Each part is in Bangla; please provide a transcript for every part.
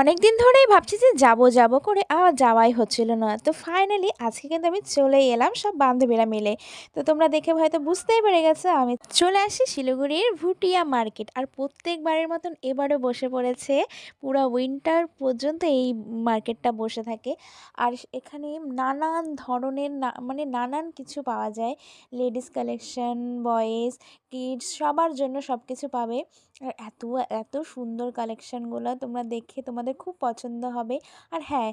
অনেক দিন ধরেই ভাবছি যে যাব যাব করে আর যাওয়াই হচ্ছিল না। তো ফাইনালি আজকে কিন্তু আমি চলেই এলাম সব বান্ধবীরা মিলে। তো তোমরা দেখে হয়তো বুঝতেই পেরে গেছো আমি চলে আসি শিলিগুড়ির ভুটিয়া মার্কেট। আর প্রত্যেকবারের মতন এবারও বসে পড়েছে, পুরা উইন্টার পর্যন্ত এই মার্কেটটা বসে থাকে। আর এখানে নানান ধরনের মানে নানান কিছু পাওয়া যায়। লেডিস কালেকশন, বয়েজ, কিডস সবার জন্য সব কিছু পাবে। আর এত এত সুন্দর কালেকশানগুলো তোমরা দেখে তোমাদের খুব পছন্দ হবে। আর হ্যাঁ,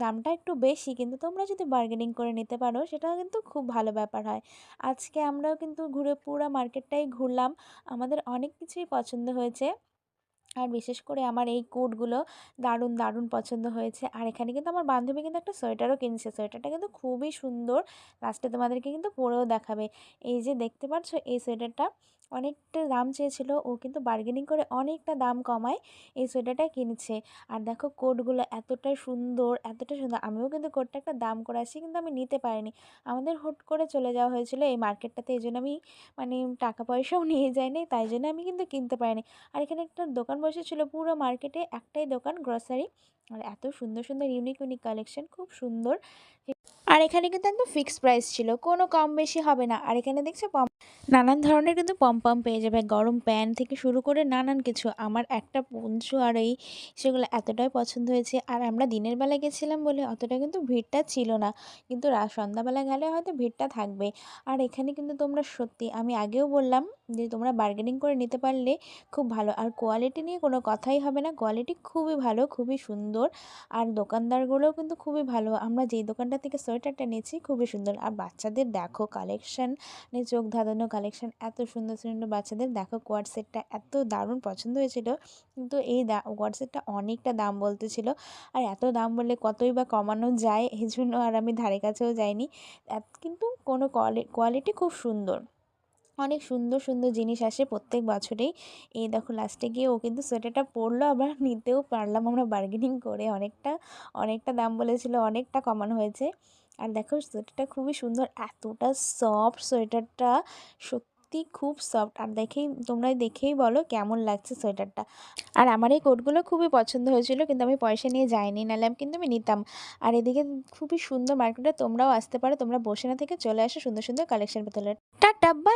দামটা একটু বেশি, কিন্তু তোমরা যদি বার্গেনিং করে নিতে পারো সেটা কিন্তু খুব ভালো ব্যাপার হয়। আজকে আমরাও কিন্তু ঘুরে পুরো মার্কেটটাই ঘুরলাম, আমাদের অনেক কিছুই পছন্দ হয়েছে। আর বিশেষ করে আমার এই কোটগুলো দারুণ দারুণ পছন্দ হয়েছে। আর এখানে কিন্তু আমার বান্ধবী কিন্তু একটা সোয়েটারও কিনছে, সোয়েটারটা কিন্তু খুবই সুন্দর। লাস্টে তোমাদেরকে কিন্তু পরেও দেখাবে। এই যে দেখতে পাচ্ছ এই সোয়েটারটা অনেকটা দাম চেয়েছিল, ও কিন্তু বার্গেনিং করে অনেকটা দাম কমায় এই সোয়েটারটা কিনছে। আর দেখো কোটগুলো এতটা সুন্দর, এতটা সুন্দর। আমিও কিন্তু কোটটা একটা দাম করে আসি, কিন্তু আমি নিতে পারিনি। আমাদের হুট করে চলে যাওয়া হয়েছিল এই মার্কেটটাতে, এই জন্য আমি মানে টাকা পয়সাও নিয়ে যাইনি, তাই জন্য আমি কিন্তু কিনতে পারিনি। আর এখানে একটা দোকান বসেছিল পুরো মার্কেটে, একটাই দোকান গ্রসারি। আর এত সুন্দর সুন্দর ইউনিক ইউনিক কালেকশন, খুব সুন্দর। আর এখানে কিন্তু একদম ফিক্সড প্রাইস ছিল, কোনো কম বেশি হবে না। আর এখানে দেখছো নানান ধরনের কিন্তু পম পেয়ে যাবে, গরম প্যান্ট থেকে শুরু করে নানান কিছু। আমার একটা পঞ্চু আর এই সেগুলো এতটাই পছন্দ হয়েছে। আর আমরা দিনের বেলা গেছিলাম বলে অতটা কিন্তু ভিড়টা ছিল না, কিন্তু সন্ধ্যাবেলা গেলে হয়তো ভিড়টা থাকবে। আর এখানে কিন্তু তোমরা সত্যি, আমি আগেও বললাম যে তোমরা বার্গেনিং করে নিতে পারলে খুব ভালো। আর কোয়ালিটি নিয়ে কোনো কথাই হবে না, কোয়ালিটি খুবই ভালো, খুবই সুন্দর। আর দোকানদারগুলোও কিন্তু খুবই ভালো। আমরা যেই দোকানটা থেকে সোয়েটারটা নিয়েছি খুবই সুন্দর। আর বাচ্চাদের দেখো কালেকশন, মানে চোখ ধাঁধানো কালেকশন, এত সুন্দর সুন্দর বাচ্চাদের। দেখো কোয়াড সেটটা এত দারুণ পছন্দ হয়েছিল, কিন্তু এই কোয়াড সেটটা অনেকটা দাম বলতেছিল। আর এত দাম বললে কতই বা কমানো যায়, এই জন্য আর আমি ধারে কাছেও যাইনি। কিন্তু কোনো কোয়ালিটি খুব সুন্দর, অনেক সুন্দর সুন্দর জিনিস আসে প্রত্যেক বছরেই। এই দেখো লাস্টে গিয়ে ও কিন্তু সোয়েটারটা পরলো, আবার নিতেও পারলাম আমরা বার্গেনিং করে। অনেকটা অনেকটা দাম বলেছিল, অনেকটা কমানো হয়েছে। আর দেখো সোয়েটারটা খুবই সুন্দর, এতটা সফট সোয়েটারটা, সত্যি খুব সফট। আর তোমরা দেখেই বলো কেমন লাগছে সোয়েটারটা। আর আমার এই কোটগুলো খুবই পছন্দ হয়েছিল, কিন্তু আমি পয়সা নিয়ে যাইনি, নাহলে কিন্তু আমি নিতাম। আর এদিকে খুবই সুন্দর মার্কেটে, তোমরাও আসতে পারো, তোমরা বসে না থেকে চলে আসো, সুন্দর সুন্দর কালেকশন পেতে হলে। Tata, by.